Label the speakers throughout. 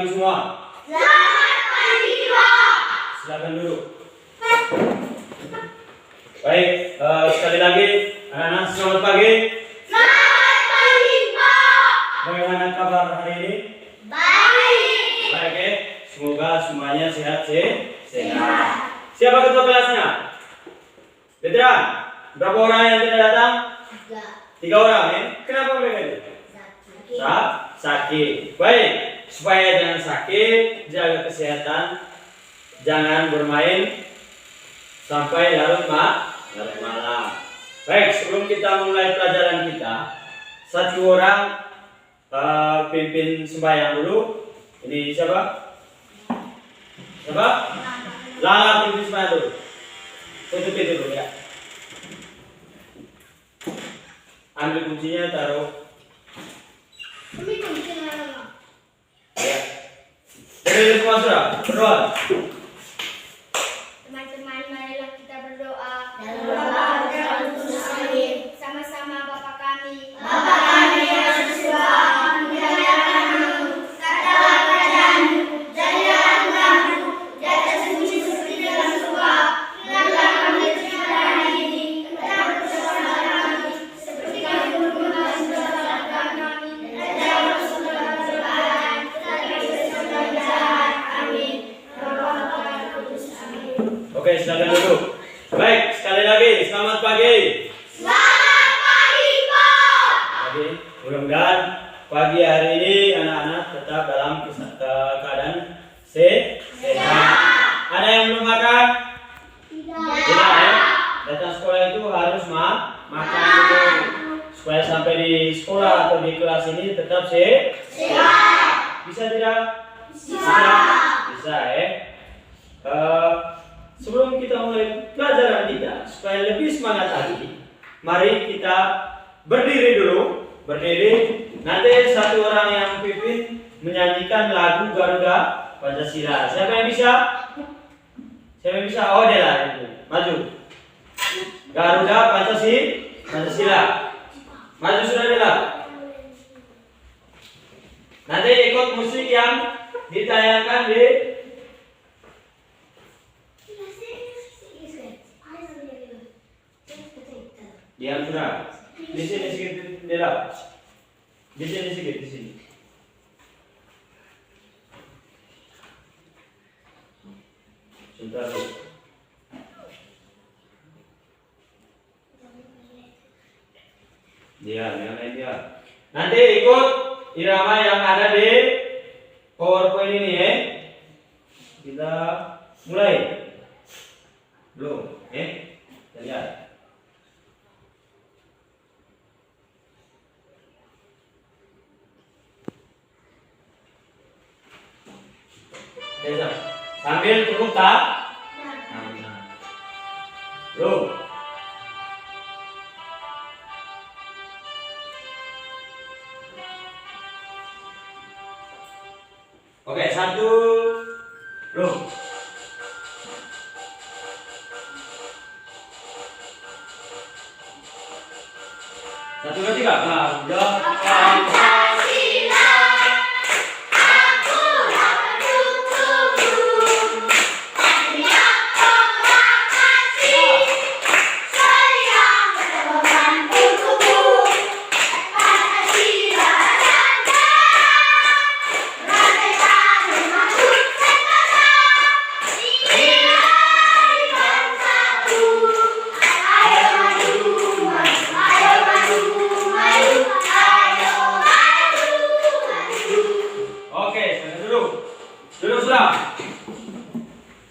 Speaker 1: pagi semua.
Speaker 2: Selamat pagi, Pak.
Speaker 1: Silakan duduk. Baik, sekali lagi anak-anak selamat pagi.
Speaker 2: Selamat pagi, Pak.
Speaker 1: Bagaimana kabar hari ini?
Speaker 2: Baik.
Speaker 1: Baik ya. Semoga semuanya sehat. Siapa ketua kelasnya? Veteran. Berapa orang yang tidak datang? 3 orang ya. Kenapa mereka itu? Sakit. Baik, supaya jangan sakit, jaga kesehatan, jangan bermain sampai larut malam. Baik, sebelum kita mulai pelajaran kita, satu orang pimpin sembahyang dulu. Ini siapa? Lala pimpin sembahyang dulu. Tutup itu dulu ya. Ambil kuncinya, taruh. Ya. Dari semua sudah, berdoa.
Speaker 2: Teman-teman, marilah kita berdoa. Sama-sama Bapa kami. Bapa kami yang ada di surga, dimuliakan namamu. Katalah kerajaanmu, jadilah kehendakmu, di atas bumi seperti di dalam surga. Berilah kami rezeki pada hari ini, dan ampuni dosa kami, seperti kami mengampuni dosa kami. Dan jangan masuk dalam pencobaan, tetapi bebaskan dari jahat. Amin. Amin.
Speaker 1: Oke, silakan duduk. Baik, sekali lagi selamat pagi.
Speaker 2: Selamat pagi, Pak.
Speaker 1: Pagi. Mudah-mudahan pagi hari ini anak-anak tetap dalam keadaan sehat. Ada yang belum makan? Tidak ya. Datang sekolah itu harus makan dulu supaya sampai di sekolah atau di kelas ini tetap sehat. Bisa tidak? Bisa ya. Sebelum kita mulai pelajaran kita, supaya lebih semangat lagi, mari kita berdiri dulu. Nanti satu orang yang pimpin menyanyikan lagu Garuda Pancasila. Siapa yang bisa? Oh, Dela itu. Maju. Garuda Pancasila. Maju sudah, Dela. Nanti ikut musik yang ditayangkan di diam sudah. Di sini sedikit, Dela. Di sini. Sebentar. Dia. Nanti ikut irama yang ada di PowerPoint ini ya. Kita mulai. Belum, kita lihat. Sambil tepuk tangan. Belum. Oke, 1. Belum. Satu, dua, tiga.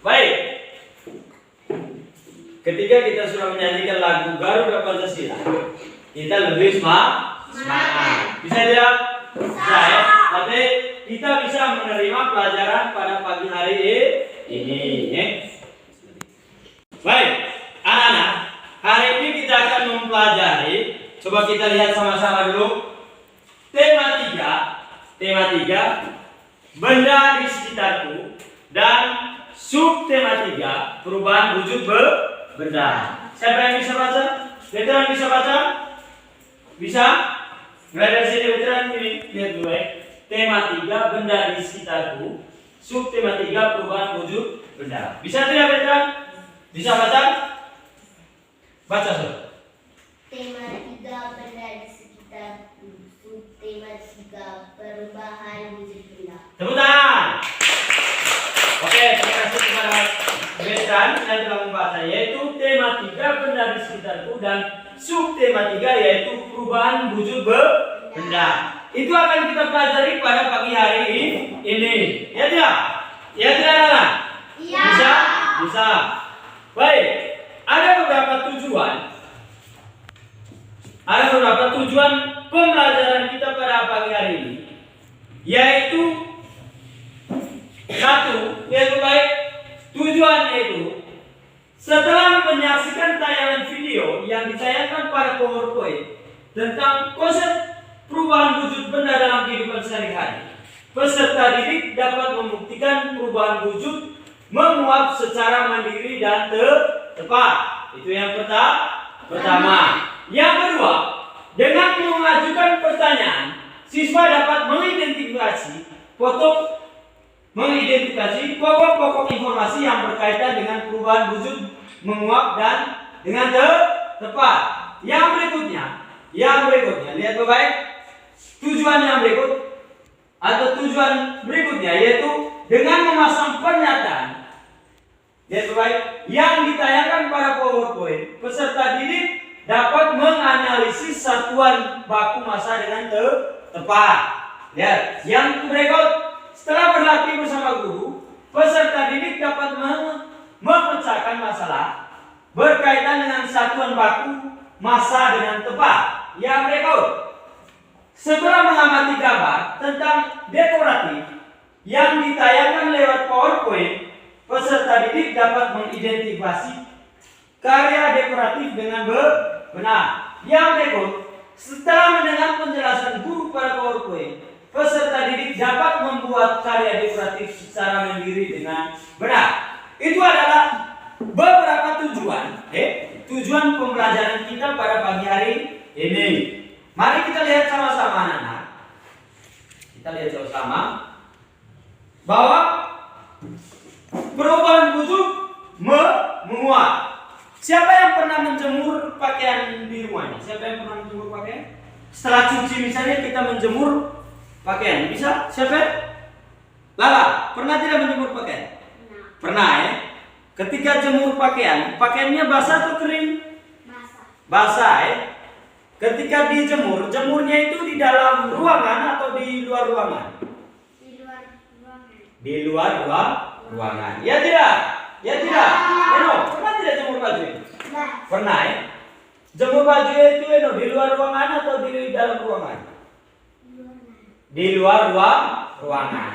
Speaker 1: Baik. Ketika kita sudah menyanyikan lagu Garuda Pancasila, kita lebih semangat. Bisa tidak? Bisa ya. Nanti kita bisa menerima pelajaran pada pagi hari ini. Ya. Baik, anak-anak. Hari ini kita akan mempelajari. Coba kita lihat sama-sama dulu. Tema 3, benda di sekitarku, dan subtema 3, perubahan wujud benda. Siapa yang bisa baca? Veteran bisa baca? Bisa? Mulai dari sini veteran, ini lihat dulu ya. tema 3 benda di sekitarku. Subtema 3 perubahan wujud benda. Bisa tidak Petra? Bisa baca? Baca Sob.
Speaker 2: Tema 3 benda di sekitarku. Subtema 3 perubahan wujud benda.
Speaker 1: Tepuk tangan. Oke, terima kasih kepada Betran yang telah membaca, yaitu tema 3 benda di sekitarku dan subtema 3 yaitu perubahan wujud benda. Itu akan kita pelajari pada pagi hari ini. Ya tidak? Ya tidak, Nana?
Speaker 2: Iya.
Speaker 1: Bisa? Bisa. Baik. Ada beberapa tujuan pembelajaran kita pada pagi hari ini, yaitu satu, yaitu baik tujuannya itu setelah menyaksikan tayangan video yang ditayangkan pada PowerPoint tentang konsep perubahan wujud benda dalam kehidupan sehari-hari, peserta didik dapat membuktikan perubahan wujud menguap secara mandiri dan tepat. Itu yang pertama. Yang kedua, dengan mengajukan pertanyaan, siswa dapat mengidentifikasi pokok-pokok informasi yang berkaitan dengan perubahan wujud menguap dan dengan tepat. Yang berikutnya, lihat baik. Tujuan berikutnya yaitu dengan memasang pernyataan, lihat baik, yang ditayangkan pada PowerPoint, peserta didik dapat menganalisis satuan baku massa dengan tepat. Lihat, yang berikut, setelah berlatih bersama guru, peserta didik dapat memecahkan masalah berkaitan dengan satuan baku massa dengan tepat. Yang berikut, setelah mengamati gambar tentang dekoratif yang ditayangkan lewat PowerPoint, peserta didik dapat mengidentifikasi karya dekoratif dengan benar. Yang berikut, setelah mendengar penjelasan guru pada PowerPoint, peserta didik dapat membuat karya dekoratif secara mandiri dengan benar. Itu adalah beberapa tujuan pembelajaran kita pada pagi hari ini. Mari kita lihat sama-sama anak-anak. Kita lihat sama-sama bahwa perubahan wujud menguap. Siapa yang pernah menjemur pakaian di rumahnya? Siapa yang pernah menjemur pakaian? Setelah cuci misalnya kita menjemur pakaian, bisa? Siapa? Lala, pernah tidak menjemur pakaian? Pernah ya? Ketika jemur pakaian, pakaiannya basah atau kering? Basah ya? Ketika dijemur, jemurnya itu di dalam ruangan atau di luar ruangan? Di luar ruangan. Ya tidak? Ya tidak? Pernah tidak jemur baju itu? Pernah ya? Jemur baju itu di luar ruangan atau di dalam ruangan? Di luar ruangan.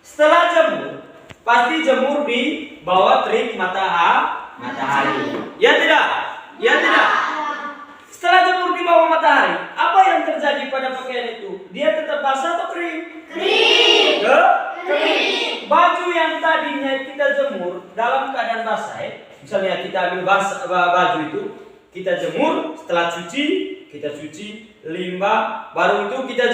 Speaker 1: Setelah jemur, pasti jemur di bawah terik matahari. Ya tidak? Ya tidak? Setelah jemur di bawah matahari, apa yang terjadi pada pakaian itu? Dia tetap basah atau kering? Kering. Kering. Baju yang tadinya kita jemur dalam keadaan basah, misalnya kita ambil baju itu, kita jemur, setelah kita cuci limbah, baru itu kita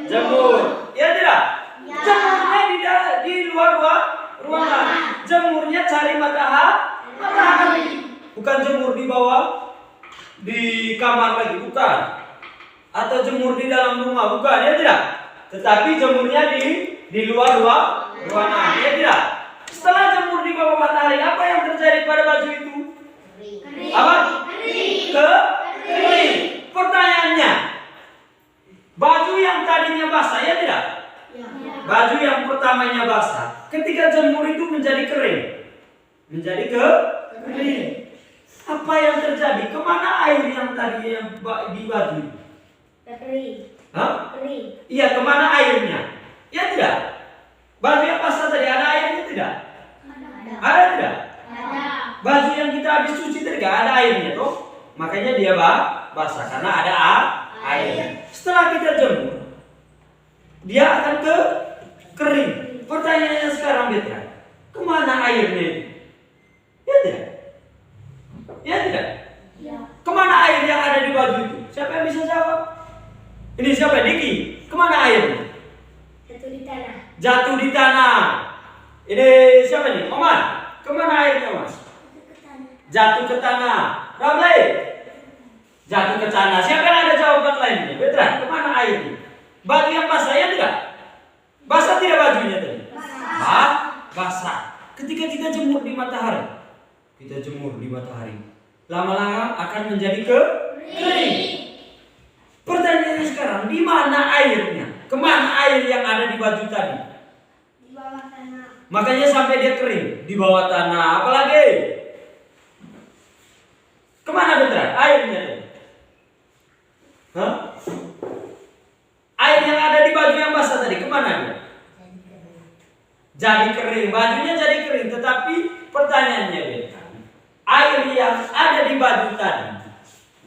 Speaker 1: jemur. Ya tidak? Ya. Jemurnya di luar ruangan. Jemurnya cari matahari. Bukan jemur di bawah di kamar lagi, bukan. Atau jemur di dalam rumah, bukan, ya tidak? Tetapi jemurnya di luar ruangan, ya tidak? Setelah jemur di bawah matahari, apa yang terjadi pada baju itu? Kering. Apa? Kering. Pertanyaannya, baju yang tadinya basah, ya tidak? Ya. Baju yang pertamanya basah, ketika jemur itu menjadi kering. Kering. Apa yang terjadi? Kemana air yang tadinya di baju? Kering. Hah? Kering. Iya, kemana airnya? Ya tidak. Baju yang basah tadi ada airnya tidak? Ada tidak? Ada. Baju yang kita habis cuci tadi ada airnya toh? Makanya dia basah karena ada air. Setelah kita jemur, dia akan kering. Pertanyaannya sekarang Betra, kemana airnya? Ya tidak? Ya tidak? Ya. Kemana air yang ada di baju itu? Siapa yang bisa jawab? Ini siapa? Diki. Kemana airnya? siapa nih? Oman. Kemana airnya, Mas? Jatuh ke tanah. Ramli. Jatuh ke tanah. Siapa yang ada jawaban lainnya? Betra, kemana airnya? Baju yang basah ya tidak? Basah tidak bajunya tadi? Basah. Ketika kita jemur di matahari, lama-lama akan menjadi kering. Pertanyaannya sekarang, di mana airnya? Kemana air yang ada di baju tadi?
Speaker 2: Di bawah tanah.
Speaker 1: Makanya sampai dia kering di bawah tanah. Apalagi? Kemana Betra? Airnya tuh? Hah? Air yang ada di baju yang basah tadi kemana dia? Jadi kering. Bajunya jadi kering. Tetapi pertanyaannya Betra, air yang ada di baju tadi,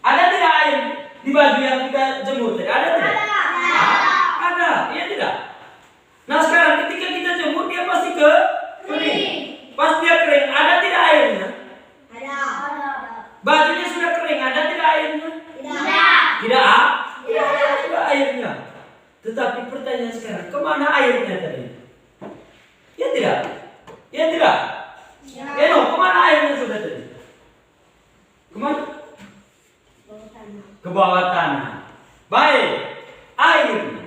Speaker 1: ada tidak air di baju yang kita jemur tadi? Ada tidak? Ada. Iya tidak? Nah sekarang ketika kita jemur dia pasti kering. Pas dia kering, ada tidak airnya?
Speaker 2: Ada.
Speaker 1: Bajunya sudah kering, ada tidak airnya?
Speaker 2: Tidak.
Speaker 1: Tidak airnya. Tetapi pertanyaan sekarang, kemana airnya tadi? Ya tidak? Ya tidak? Ya no, kemana airnya sudah tadi? Kemana? Ke bawah tanah. Baik, airnya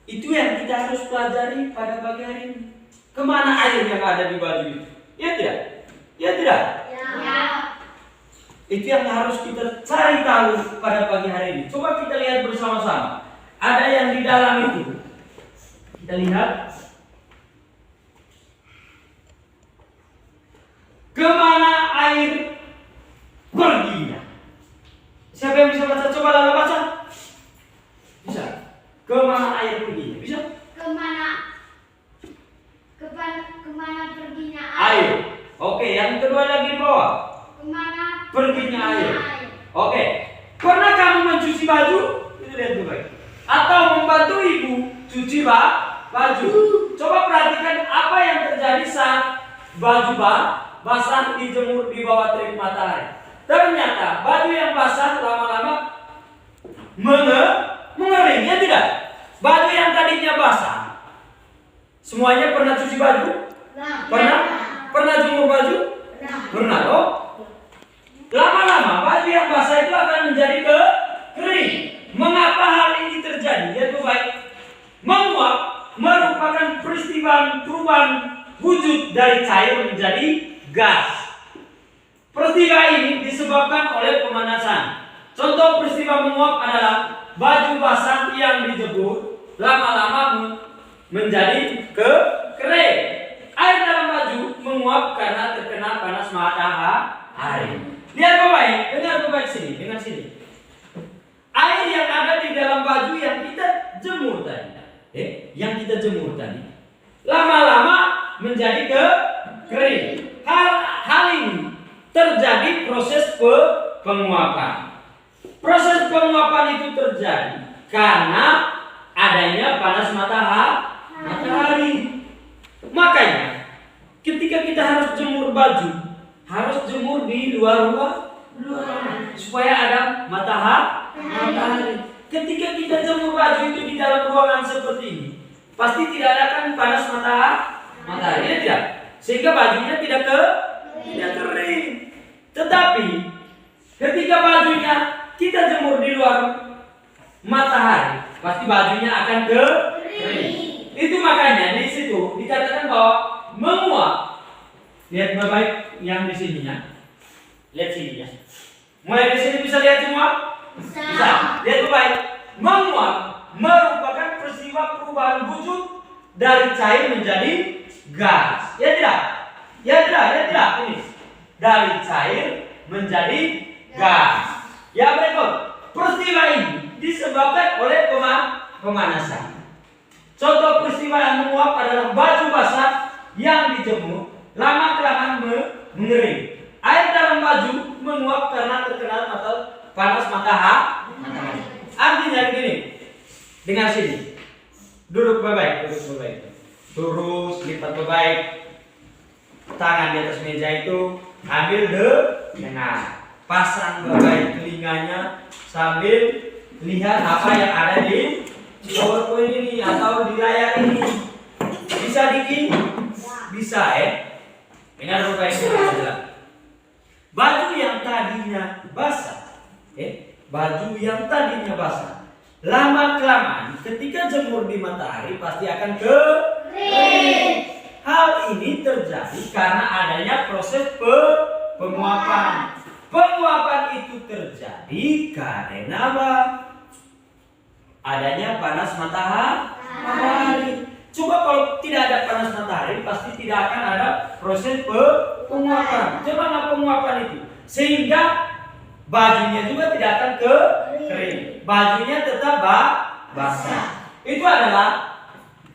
Speaker 1: itu yang kita harus pelajari pada pagi hari ini. Kemana air yang ada di baju itu? Ya tidak? Ya tidak?
Speaker 2: Ya.
Speaker 1: Itu yang harus kita cari tahu pada pagi hari ini. Coba kita lihat bersama-sama. Ada yang di dalam itu. Kita lihat. Kemana air perginya? Siapa yang bisa baca? Coba Lala baca. Bisa. Kemana air perginya? Bisa?
Speaker 2: Kemana perginya
Speaker 1: Air. Oke, yang kedua lagi di bawah.
Speaker 2: Kemana
Speaker 1: Perginya air. Oke. Pernah kamu mencuci baju? Itu lihat dulu baik. Atau membantu ibu cuci baju. Coba perhatikan apa yang terjadi saat baju basah dijemur di bawah terik matahari. Ternyata baju yang basah lama-lama mengering, ya tidak? Baju yang tadinya basah, semuanya pernah cuci baju? Pernah? Pernah jemur baju? Pernah loh. Lama-lama baju yang basah itu akan menjadi kering. Mengapa hal ini terjadi? Lihat baik. Menguap merupakan peristiwa perubahan wujud dari cair menjadi gas. Peristiwa ini disebabkan oleh pemanasan. Contoh peristiwa menguap adalah baju basah yang dijemur lama-lama menjadi kering. Air dalam baju menguap karena terkena panas matahari. Lihat baik, dengar baik sini, dengar sini. Air yang ada di dalam baju yang kita jemur tadi, lama-lama menjadi kering. Hal ini terjadi proses penguapan. Proses penguapan itu terjadi karena adanya panas matahari. Makanya ketika kita harus jemur baju, harus jemur di luar ruangan supaya ada matahari. Ketika kita jemur baju itu di dalam ruangan seperti ini, pasti tidak ada kan panas matahari, ya tidak? Sehingga bajunya tidak kering. Tetapi ketika bajunya kita jemur di luar matahari, pasti bajunya akan kering. Itu makanya di situ dikatakan bahwa menguap. Lihat baik yang di sininya. Lihat sini ya. Mulai di sini bisa lihat semua? Bisa. Lihat baik. Menguap merupakan peristiwa perubahan wujud dari cair menjadi gas. Ya tidak? Ya tidak. Ini dari cair menjadi gas. Ya berikut. Peristiwa ini disebabkan oleh pemanasan. Contoh peristiwa yang menguap adalah baju basah yang dijemur lama-kelamaan mengering. Air dalam baju menguap karena terkena panas matahari. Artinya begini. Dengar sini. Duduk baik. Terus lipat baik. Tangan di atas meja itu ambil dengar. Pasang baik telinganya sambil lihat apa yang ada di PowerPoint ini atau di layar ini. Bisa Diki? Bisa tadinya basah, baju yang tadinya basah, lama kelamaan ketika jemur di matahari pasti akan kering. Hal ini terjadi karena adanya proses penguapan. Penguapan itu terjadi karena apa? Adanya panas matahari. Coba kalau tidak ada panas matahari, pasti tidak akan ada proses penguapan. Coba nggak penguapan itu, sehingga bajunya juga tidak akan kering. Bajunya tetap basah. Itu adalah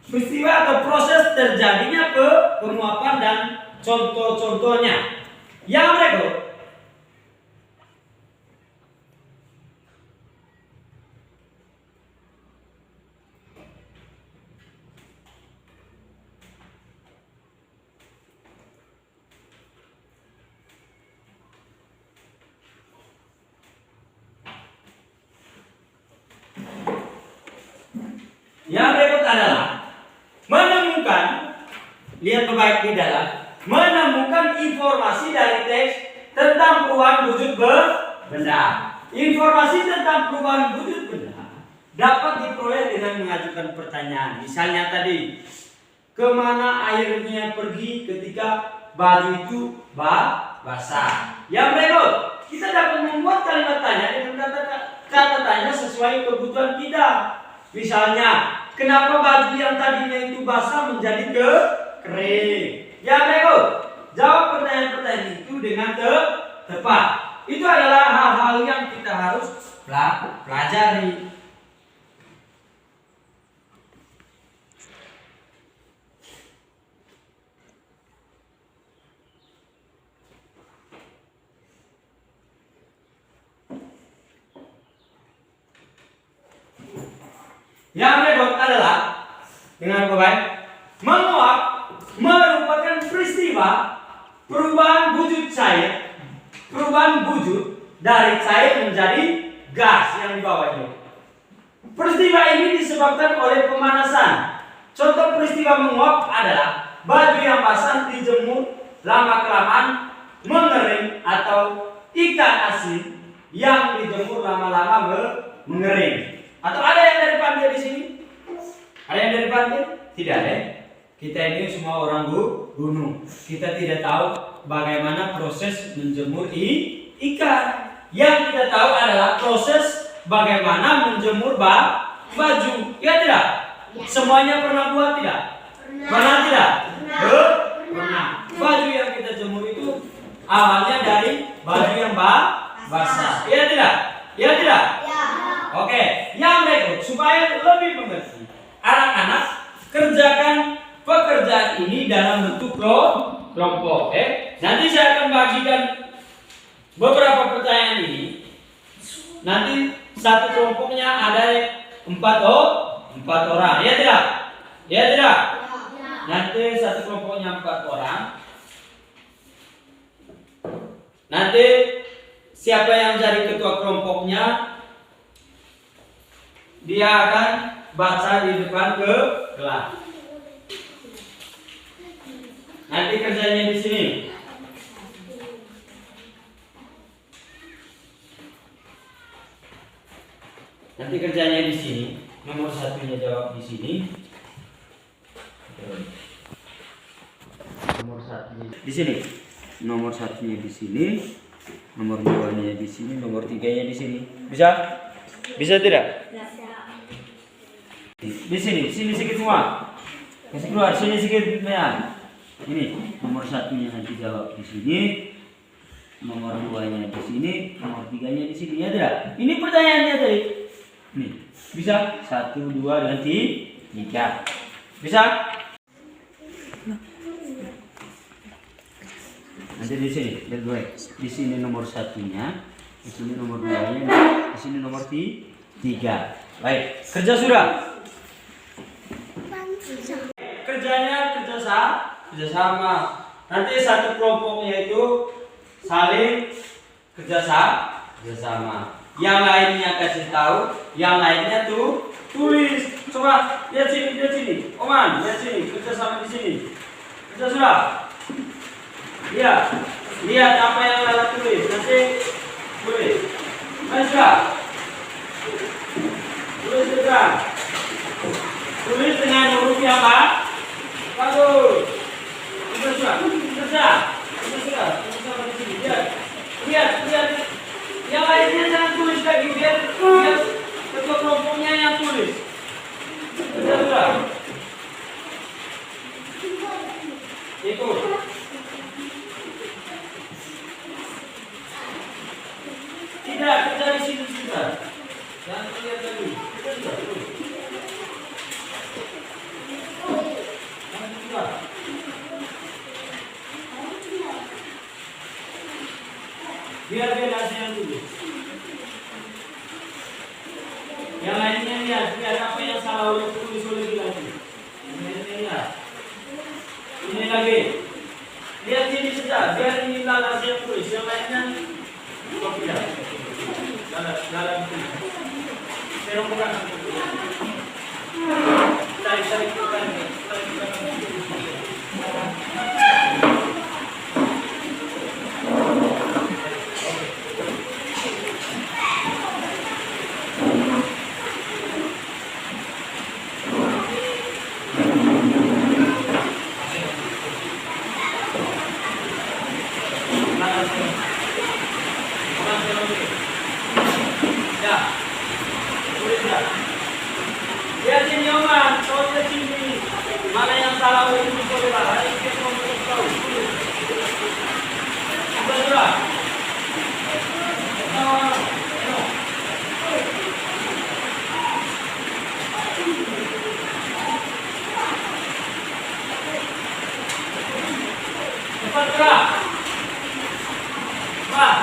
Speaker 1: peristiwa atau proses terjadinya penguapan dan contoh-contohnya. Yang berikut. Yang berikut adalah menemukan, lihat baik di dalam, menemukan informasi dari teks tentang perubahan wujud benda. Informasi tentang perubahan wujud benda dapat diperoleh dengan mengajukan pertanyaan. Misalnya tadi, kemana airnya pergi ketika baju itu basah. Yang berikut, kita dapat membuat kalimat tanya dengan kata tanya sesuai kebutuhan kita. Misalnya, kenapa baju yang tadinya itu basah menjadi kering? Ya berikut, jawab pertanyaan-pertanyaan itu dengan tepat. Itu adalah hal-hal yang kita harus pelajari. Yang berikut adalah dengan baik, menguap merupakan peristiwa perubahan wujud cair, perubahan wujud dari cair menjadi gas yang dibawanya. Peristiwa ini disebabkan oleh pemanasan. Contoh peristiwa menguap adalah baju yang basah dijemur lama kelamaan mengering, atau ikan asin yang dijemur lama-lama mengering. Atau ada yang dari pantai di sini? Ada yang dari pantai? Tidak ada. Kita ini semua orang gunung. Kita tidak tahu bagaimana proses menjemur ikan. Yang kita tahu adalah proses bagaimana menjemur baju. Ya tidak? Semuanya pernah buat tidak? Pernah tidak? Pernah. Baju yang kita jemur itu awalnya dari baju yang basah. Ya tidak? Ya tidak? Oke, yang berikut supaya lebih mengerti, anak-anak kerjakan pekerjaan ini dalam bentuk kelompok. Nanti saya akan bagikan beberapa pertanyaan ini. Nanti satu kelompoknya ada 4 orang. Ya tidak? Ya tidak? Nanti satu kelompoknya 4 orang. Nanti siapa yang jadi ketua kelompoknya, dia akan baca di depan kelas. Nanti kerjanya di sini. Nanti kerjanya di sini. Nomor satunya jawab di sini. Nomor satunya di sini. Nomor satunya di sini. Nomor 2-nya di sini. Nomor 3-nya di sini. Bisa? Bisa tidak? Di sini sedikit semua. Kasih keluar, sini sedikit ya. Ini nomor 1-nya nanti jawab di sini. Nomor 2-nya di sini, nomor 3-nya di sini. Ya tidak? Ini pertanyaannya tadi. Nih, bisa? 1, 2 dan 3. Bisa? Nanti di sini, lihat gue. Di sini nomor 1-nya, di sini nomor 2-nya, di sini nomor 3. Baik, kerja sudah. Kerjanya kerjasama. Nanti satu kelompoknya itu saling kerjasama. Yang lainnya kasih tahu, yang lainnya tuh tulis. Coba lihat sini. Oman, lihat sini, kerjasama di sini. Kerja sudah. Lihat apa yang Lala tulis. Nanti Tulis. Tulis sudah. Tulis sudah. Tulis dengan huruf yang apa? Bagus. Tulis sudah. Tulis sudah. Tulis sudah. Tulis sudah di sini. Lihat. Yang lainnya jangan tulis lagi biar ketua kelompoknya yang tulis. Sudah. Ikut. Tidak, kita di sini sudah. Jangan terlihat lagi. Kita sudah. Biar dia kasih yang tulis. Yang lainnya lihat apa yang salah oleh tulis oleh dia lagi. Ini lihat. Ini lagi. Lihat sini sudah. Biar ini lalas yang tulis. Yang lainnya kopi dah. Dalam tulis. Serong bukan. Tarik bukan. Lihat sini Oman, kau lihat sini. Mana yang salah oleh tulis oleh lah. Ini kita mau tahu. Sudah. Cepat gerak. Pak.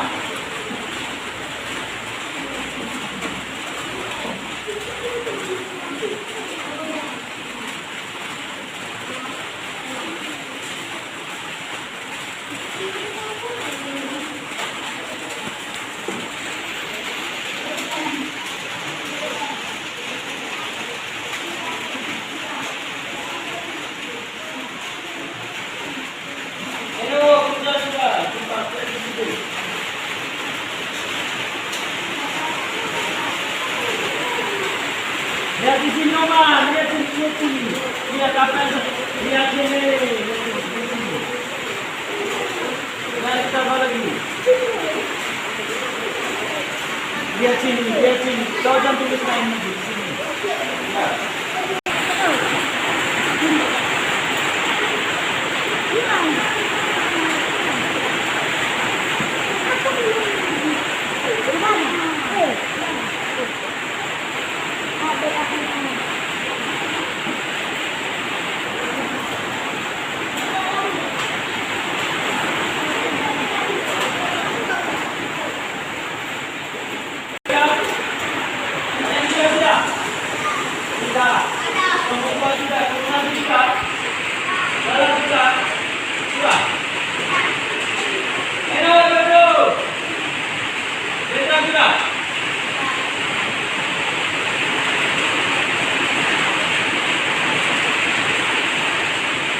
Speaker 1: Lihat di sini Oman, lihat sini. Lihat apa yang lihat sini. Lihat kita lagi. Lihat sini. Kau jangan tulis lain di sini. Lihat.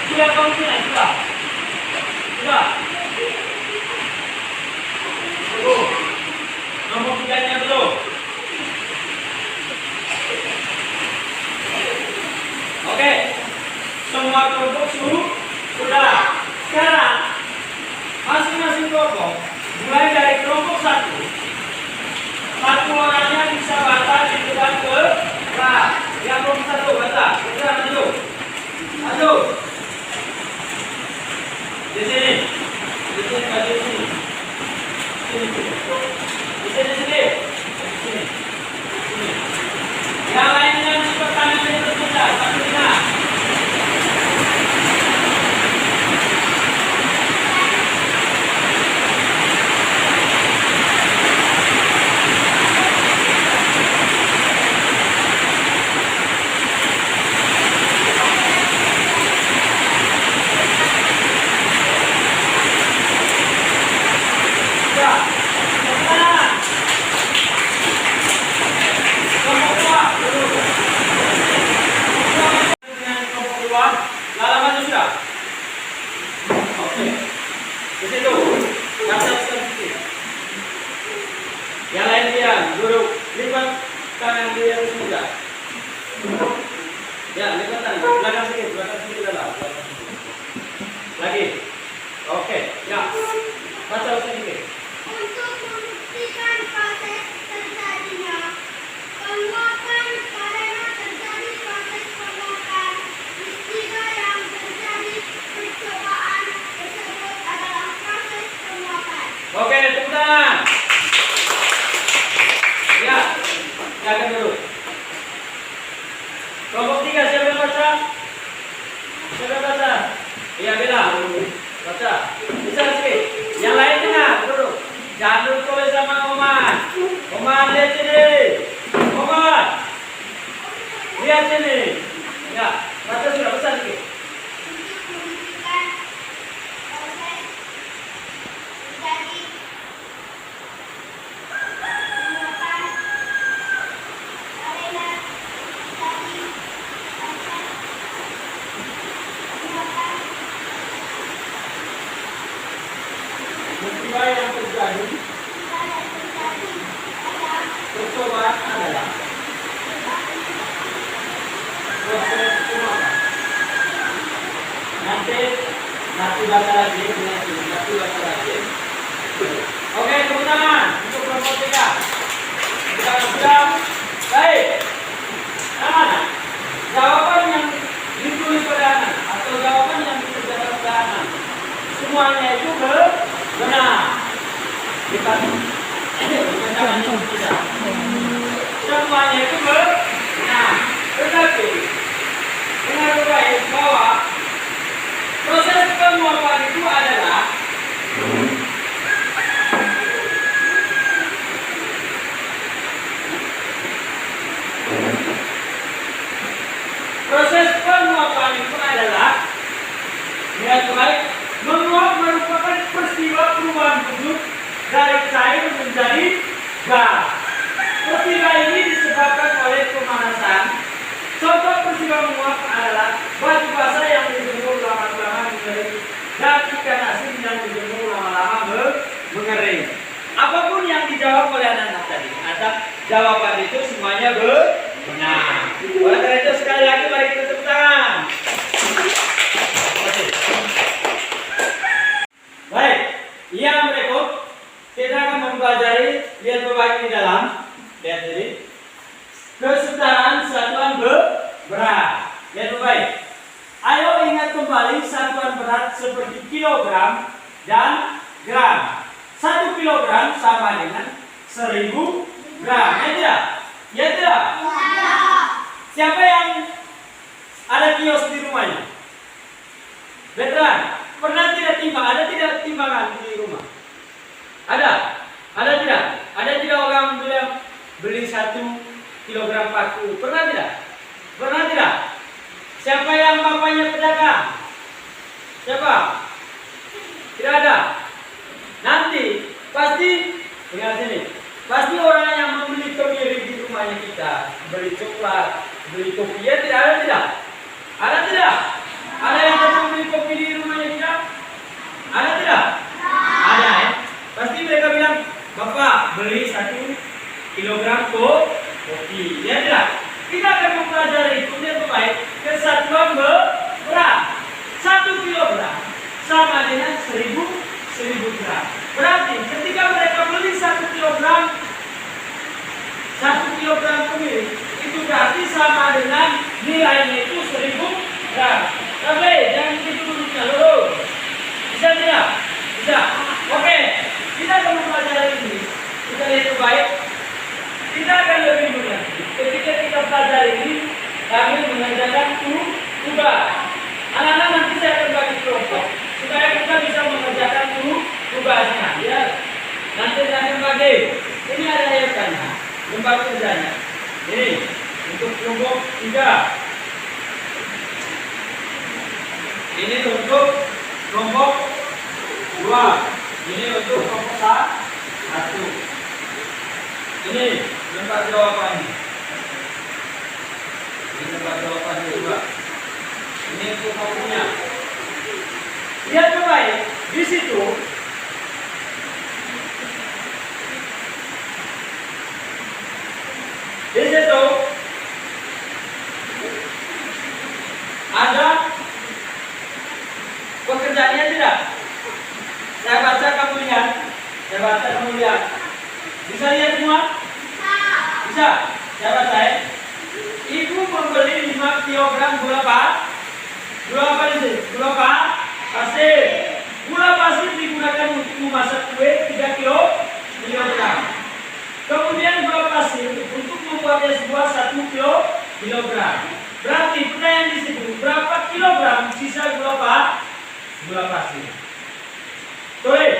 Speaker 1: Sudah kau sudah. Nomor 3-nya belum. Oke. Semua kelompok sudah. Sekarang masing-masing kelompok mulai dari kelompok 1 orangnya bisa baca di depan ke kelas. Yang kelompok 1 baca. Sudah maju. Di sini. Di sini. Yang lainnya cepat tangannya terputar. Satu lima. Baca sedikit.
Speaker 2: Untuk membuktikan proses terjadinya penguapan karena terjadi proses penguapan, istilah yang terjadi percobaan tersebut adalah proses penguapan.
Speaker 1: Oke, tepuk tangan. Ya, silakan dulu. Kelompok 3 siapa yang baca? Siapa yang baca? Iya, Bella. Baca. Bisa sih. Yang lain tengah, duduk. Jangan duduk oleh sama Oman. Oman, lihat sini. Oman. Lihat sini. Ya, baca sudah besar sedikit.
Speaker 2: Untuk membuktikan proses terjadi penguapan karena terjadi proses penguapan.
Speaker 1: Peristiwa yang terjadi percobaan adalah proses penguapan. Nanti baca lagi, nanti baca lagi. Oke, tepuk tangan untuk kelompok 3. Kita sudah baik. Anak, jawaban yang ditulis pada anak atau jawaban yang dikerjakan pada anak, semuanya itu benar. Kita jangan tidak. Semuanya itu benar. Tetapi dengar baik bahwa proses penguapan itu adalah lihat baik, menguap merupakan peristiwa perubahan wujud dari cair menjadi gas. Peristiwa ini disebabkan oleh pemanasan. Contoh peristiwa menguap adalah batu basah yang dijemur lama-lama menjadi dan ikan asin yang dijemur lama-lama mengering. Apapun yang dijawab oleh anak-anak tadi, ada jawaban itu semuanya benar. Oleh karena itu sekali lagi mari kita tepuk tangan. Baik, yang berikut kita akan mempelajari, lihat baik di dalam, lihat jadi kesetaraan satuan berat. Lihat baik. Ayo ingat kembali satuan berat seperti kilogram dan gram. 1 kilogram sama dengan 1000 gram. Ya tidak? Ya tidak? Siapa yang ada kios di rumahnya? Veteran, pernah tidak timbang? Ada tidak timbangan di rumah? Ada? Ada tidak? Ada tidak orang bilang beli 1 kilogram paku? Pernah tidak? Pernah tidak? Siapa yang bapaknya pedagang? Siapa? Tidak ada? Nanti pasti ingat sini. Pasti orang yang membeli kemiri di rumahnya kita, beli coklat, beli kopi, ya tidak ada tidak? Ada tidak? Ada yang datang beli kopi di rumahnya kita? Ada tidak? Ada ya. Pasti mereka bilang, Bapak beli 1 kilogram kopi, ya tidak? Kita akan mempelajari itu dengan baik. Kesatuan berat 1 kilogram sama dengan 1000 gram. Berarti ketika mereka beli 1 kilogram kemiri, itu berarti sama dengan nilainya itu 1000 gram. Tapi jangan begitu duduknya dulu. Bisa tidak? Bisa. Oke, kita akan mempelajari ini. Kita lihat baik. Kita akan lebih mengerti. Ketika kita pelajari ini, kami mengerjakan tugas. Anak-anak nanti saya akan bagi kelompok supaya kita bisa mengerjakan tugasnya. Ya, nanti saya akan bagi. Ini ada ayatannya, lembar kerjanya. Ini untuk kelompok 3. Ini untuk kelompok 2. Ini untuk kelompok 1. Ini lembar jawabannya. Ini lembar jawabannya juga. Ini untuk bukunya. Lihat coba ya, di situ ada pekerjaannya tidak? Saya baca kamu lihat. Saya baca kamu lihat. Bisa lihat semua? Bisa. Saya baca ya. Ibu membeli 5 kilogram gula pasir. Gula pasir. Gula pasir digunakan untuk memasak kue 3 kilogram. Kemudian gula pasir untuk membuatnya sebuah 1 kilogram. Berarti pertanyaan di situ, berapa kilogram sisa gula pasir? Tulis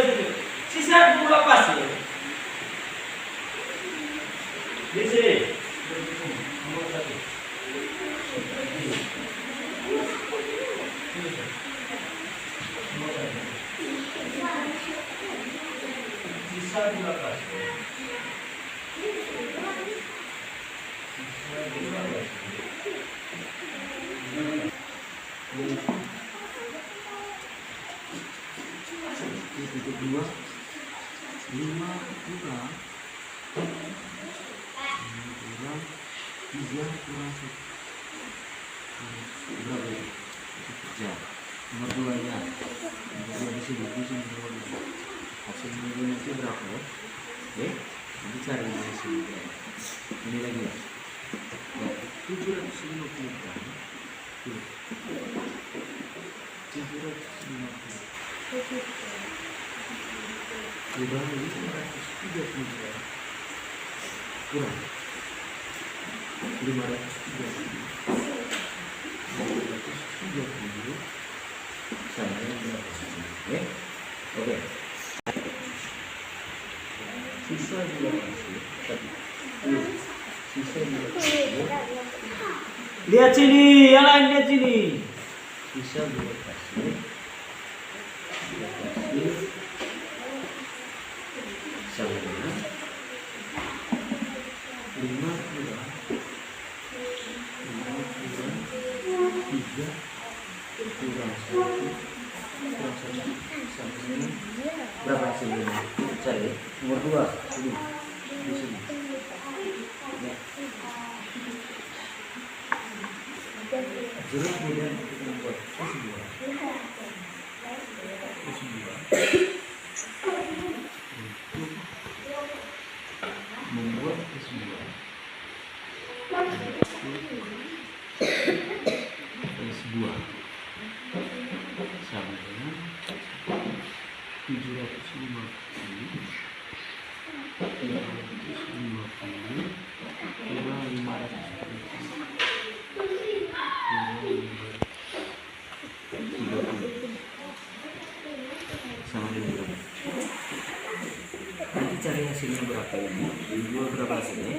Speaker 1: itu. Sisa gula pasir. Di sini. Nomor 1. Sisa gula pasir.
Speaker 3: Dua, 5 kurang 3 kurang 1 berapa ya? 3. Nomor 2 nya nomor 2 di sini hasilnya nanti berapa ya? Oke, nanti cari hasilnya. Ini lagi ya. 750 gram. 750 kurang 530 gram. Kurang 530 sama dengan berapa? Oke. Sisa gula pasir. Sisa gula pasir.
Speaker 1: Lihat sini, yang lain lihat sini.
Speaker 3: Sisa gula pasir. Sama dengan 5 kurang 3 kurang 1 sama dengan berapa hasilnya? Cari nomor 2 ini di sini. Ya. Jeruk kemudian kita membuat S2. Membuat S2 sama dengan 750 kurang 530 sama dengan berapa? Nanti cari hasilnya berapa ini? Dua berapa hasilnya?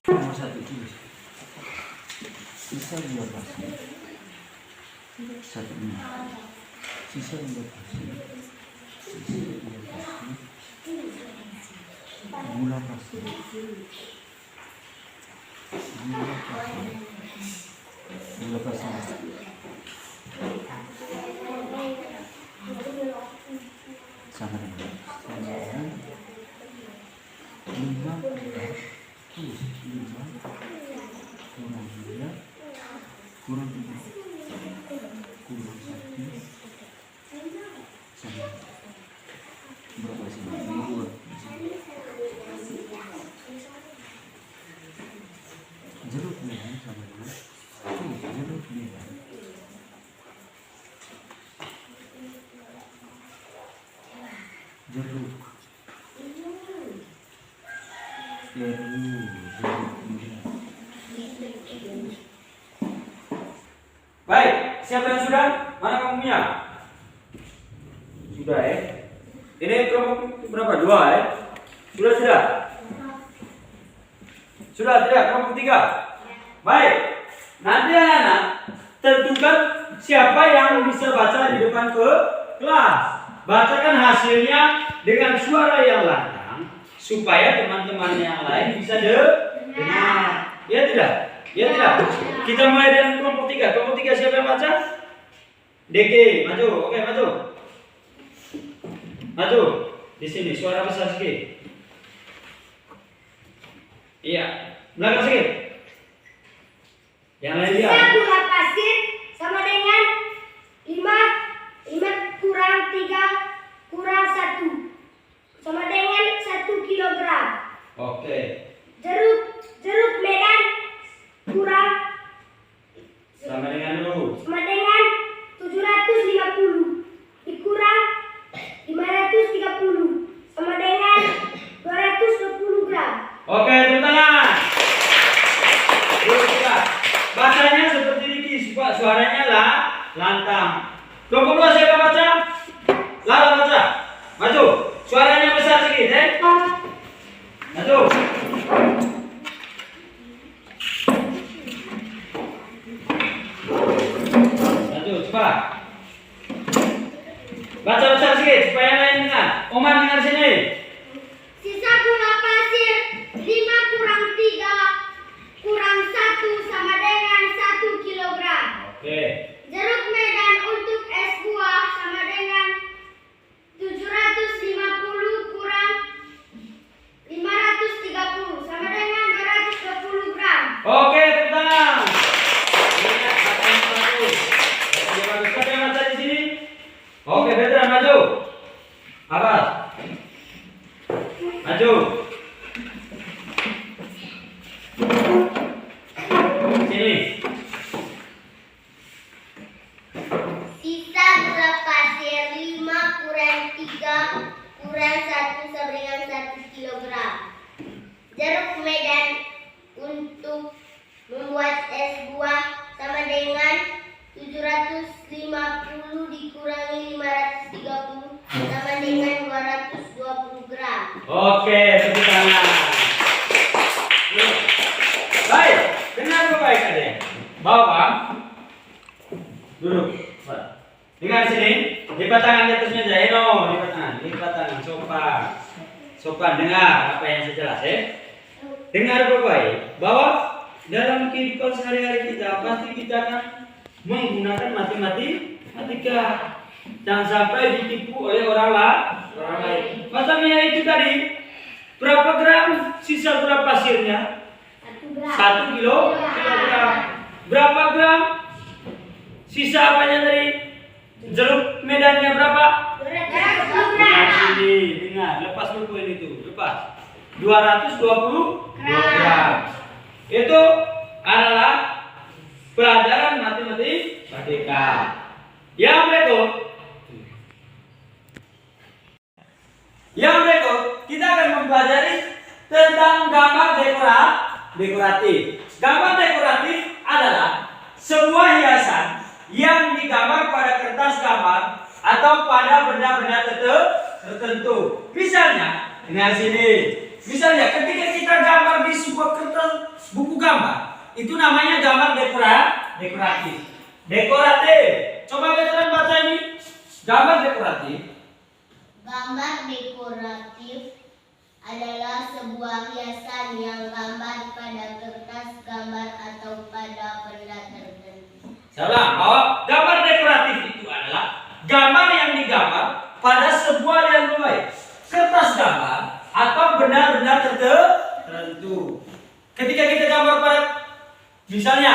Speaker 3: Nomor 1 tulis. Sisa gula pasir 1 ini. Sisa gula pasir. Gula pasir. Sama dengan 5 kurang 2 kurang 3 kurang 1 sama berapa sih? 2. Jeruk merah sama dengan jeruk merah. Jeruk
Speaker 1: Baik, siapa yang sudah? Mana kamu punya? Sudah ya. Ini kelompok berapa? 2 ya. Sudah. Sudah tidak? Kelompok 3. Baik. Nanti anak-anak tentukan siapa yang bisa baca di depan ke kelas. Bacakan hasilnya dengan suara yang lantang supaya teman-teman yang lain bisa dengar. Ya tidak? Ya tidak. Kita mulai dengan kelompok 3. Kelompok 3 siapa yang baca? DK, maju. Oke, maju. Maju. Di sini suara besar sedikit. Iya. Belakang sedikit. Yang lain lihat.
Speaker 2: Sisa gula pasir sama dengan 5 kurang 3 kurang 1 sama dengan 1 kilogram.
Speaker 1: Oke.
Speaker 2: Jeruk Medan kurang
Speaker 1: Sama dengan dulu.
Speaker 2: sama dengan 750 dikurang 530 sama dengan 220 gram.
Speaker 1: Oke, tepuk tangan. Yuk, coba. Bacanya seperti ini, suaranya lah lantang. Kelompok 2 siapa baca? Lala baca. Maju. Suaranya besar sedikit, Maju. Maju, cepat. Baca besar sedikit supaya lain dengar. Oman dengar sini.
Speaker 2: Sisa gula pasir 5 kurang 3 kurang 1 sama dengan 1 kilogram.
Speaker 1: Oke.
Speaker 2: Jeruk Medan untuk es buah sama dengan 750 kurang 530 sama dengan 220 gram.
Speaker 1: Oke, tepuk tangan. Lihat bacanya bagus. Bacanya bagus. Siapa yang baca di sini? Oke, veteran maju. Abbas. Maju. Sini.
Speaker 2: Sisa gula pasir 5 kurang 3 kurang 1 sama dengan 1 kilogram. Jeruk Medan untuk membuat es buah sama dengan 750 dikurangi 530 sama dengan 220 gram.
Speaker 1: Oke, tepuk tangan. Yuk. Baik, dengar baik adik. Bawa. Duduk. Dengar sini. Lipat tangan di atas meja. Eno, lipat tangan. Lipat tangan. Sopan. Sopan, dengar apa yang saya jelas, Dengar baik bahwa dalam kehidupan sehari-hari kita pasti kita akan menggunakan matematika. Jangan sampai ditipu oleh orang lain. Macamnya itu tadi berapa gram sisa gula pasirnya? 1 kilogram. Berapa gram sisa apanya tadi? Jeruk medannya berapa?
Speaker 2: 220
Speaker 1: Nah,
Speaker 2: gram.
Speaker 1: sini dengar, lepas buku ini tuh, lepas. 220 gram. Itu adalah pelajaran matematika. Yang berikut kita akan mempelajari tentang gambar dekoratif. Gambar dekoratif adalah sebuah hiasan yang digambar pada kertas gambar atau pada benda-benda tertentu. Misalnya, dengar sini. Misalnya ketika kita gambar di sebuah kertas buku gambar, itu namanya gambar dekoratif. Dekoratif. Coba veteran baca ini. Gambar dekoratif.
Speaker 2: Gambar dekoratif adalah sebuah hiasan yang gambar pada kertas gambar atau pada benda tertentu.
Speaker 1: Salah, bahwa gambar dekoratif itu adalah gambar yang digambar pada sebuah yang baik, kertas gambar atau benda-benda tertentu. Ketika kita gambar pada, misalnya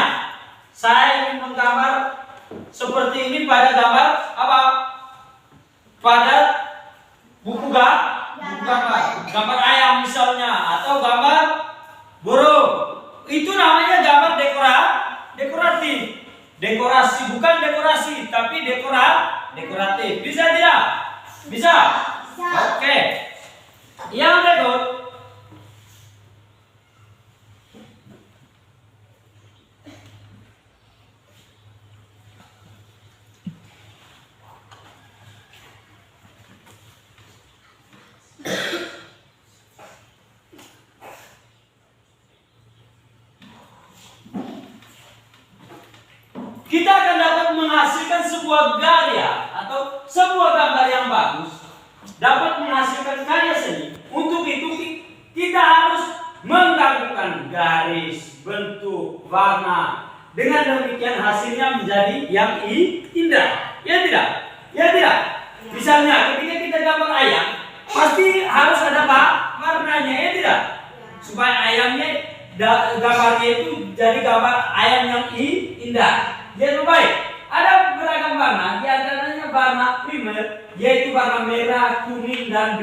Speaker 1: saya ingin menggambar seperti ini pada gambar apa? Pada buku gambar ayam misalnya, atau gambar burung. Itu namanya gambar dekoratif. Dekorasi, bukan dekorasi, tapi dekoratif. Bisa tidak? Bisa? Oke. Yang berikut. Kita akan dapat menghasilkan sebuah karya atau sebuah gambar yang bagus, dapat menghasilkan karya seni. Untuk itu kita harus menggabungkan garis, bentuk, warna. Dengan demikian hasilnya menjadi yang indah. Ya tidak? Ya tidak? Misalnya ketika kita gambar ayam, pasti harus ada warnanya, ya tidak? Supaya ayamnya gambarnya itu jadi gambar ayam yang indah. Lihat baik, ada beragam warna, di antaranya warna primer, yaitu warna merah, kuning, dan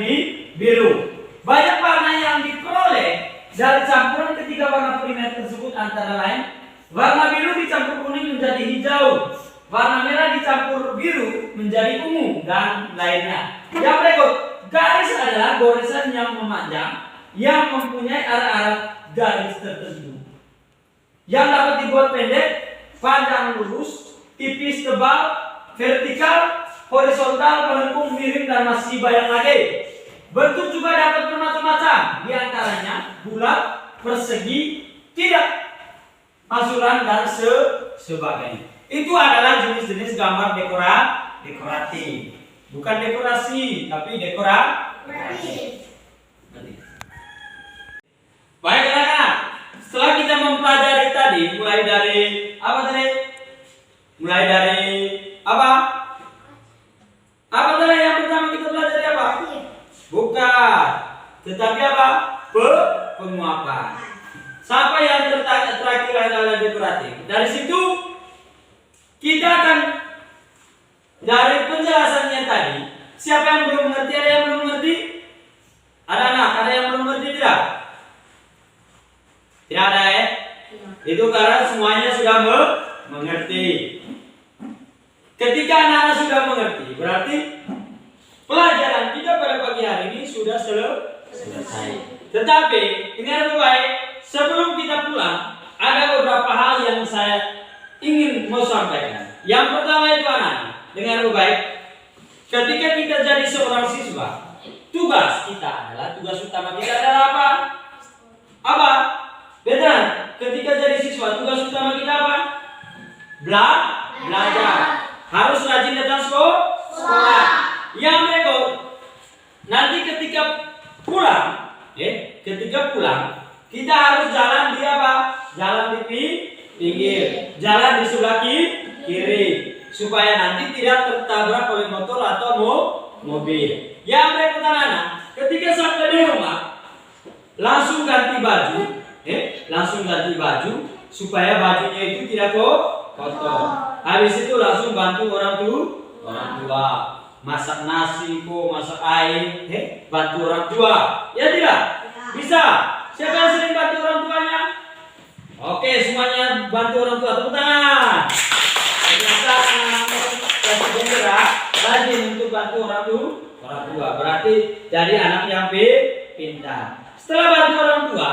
Speaker 1: biru. Banyak warna yang diperoleh dari campuran ketiga warna primer tersebut antara lain warna biru dicampur kuning menjadi hijau, warna merah dicampur biru menjadi ungu, dan lainnya. Yang berikut, garis adalah goresan yang memanjang yang mempunyai arah-arah garis tertentu yang dapat dibuat pendek, panjang, lurus, tipis, tebal, vertikal, horizontal, melengkung, miring, dan masih banyak lagi. Bentuk juga dapat bermacam-macam, diantaranya bulat, persegi, tidak, masuran, dan sebagainya. Itu adalah jenis-jenis gambar dekoratif. Bukan dekorasi, tapi dekoratif. Baik anak-anak, setelah kita mempelajari tadi, mulai dari apa tadi? Mulai dari apa? Apa tadi yang pertama kita pelajari apa? Bukan, tetapi apa? Penguapan. Sampai yang terakhir adalah dekoratif. Dari situ kita akan dari penjelasannya tadi. Siapa yang belum mengerti? Ada yang belum mengerti? Ada anak? Ada yang belum mengerti tidak? Tidak ada ya? Itu karena semuanya sudah mengerti. Ketika anak-anak sudah mengerti, berarti pelajaran kita pada pagi hari ini sudah selesai. Tetapi dengar baik, sebelum kita pulang, ada beberapa hal yang saya ingin mau sampaikan. Yang pertama itu anak-anak, dengar baik. Ketika kita jadi seorang siswa, tugas kita adalah, tugas utama kita adalah apa? Apa? Benar. Ketika jadi siswa, tugas utama kita apa? Belajar. Harus rajin datang sekolah. Yang berikut, nanti ketika pulang, kita harus jalan di apa? Jalan di pinggir, jalan di sebelah kiri, supaya nanti tidak tertabrak oleh motor atau mobil. Yang berikut anak-anak, ketika sampai di rumah, langsung ganti baju, supaya bajunya itu tidak kotor. Habis itu langsung bantu orang tua, masak nasi, masak air, bantu orang tua. Ya tidak? Bisa. Siapa yang sering bantu orang tuanya? Oke, semuanya bantu orang tua. Tepuk tangan. Ternyata anak-anak kasih bendera rajin untuk bantu orang tua. Berarti jadi anak yang pintar. Setelah bantu orang tua,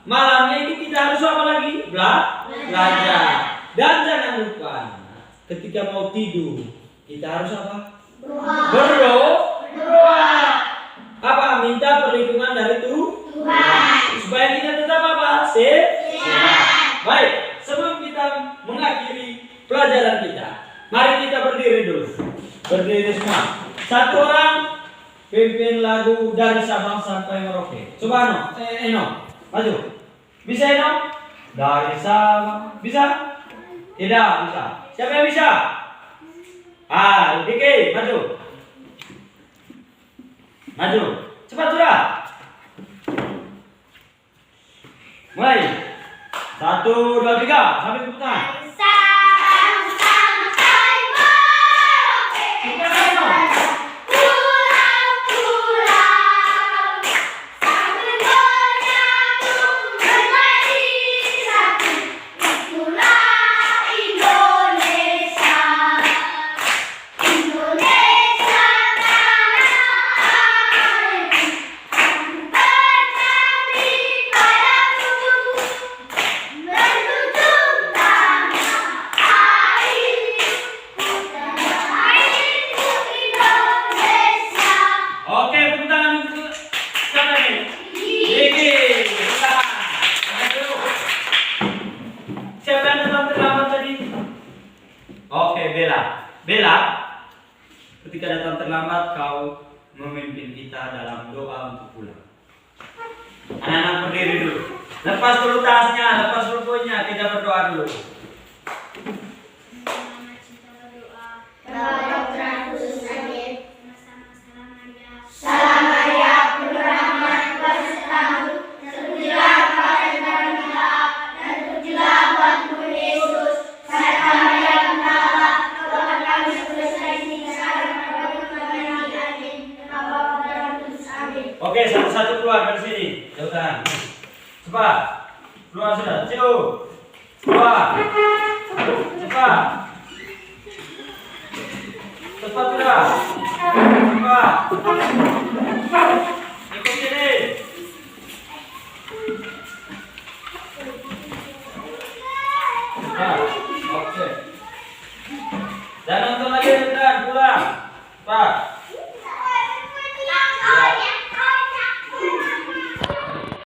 Speaker 1: malamnya itu kita harus apa lagi? Belajar. Dan jangan lupa, ketika mau tidur, kita harus apa? Berdoa. Apa? Minta perlindungan dari Tuhan. Supaya kita tetap apa? Sehat. Baik, sebelum kita mengakhiri pelajaran kita, mari kita berdiri dulu. Berdiri semua. Satu orang pimpin lagu dari Sabang sampai Merauke. Coba Eno, maju. Bisa Eno? Dari Sabang. Bisa? Tidak bisa. Siapa yang bisa? Diki, maju. Maju. Cepat sudah. Mulai. 1, 2, 3. Sampai tepuk tangan. Bella, ketika datang terlambat kau memimpin kita dalam doa untuk pulang. Anak-anak berdiri dulu. Lepas dulu tasnya, lepas dulu poinnya, kita berdoa dulu.
Speaker 2: Salam Maria, penuh rahmat, Tuhan sertamu, terpujilah engkau di antara wanita, dan terpujilah buatmu Yesus. Salam Maria, penuh Allah, Tuhan kami berdosa di sini sekarang
Speaker 1: Oke, satu-satu keluar dari sini. Jauh-tahan. Cepat. Keluar sudah. Cium. Keluar. Cepat. Cepat sudah. Cepat.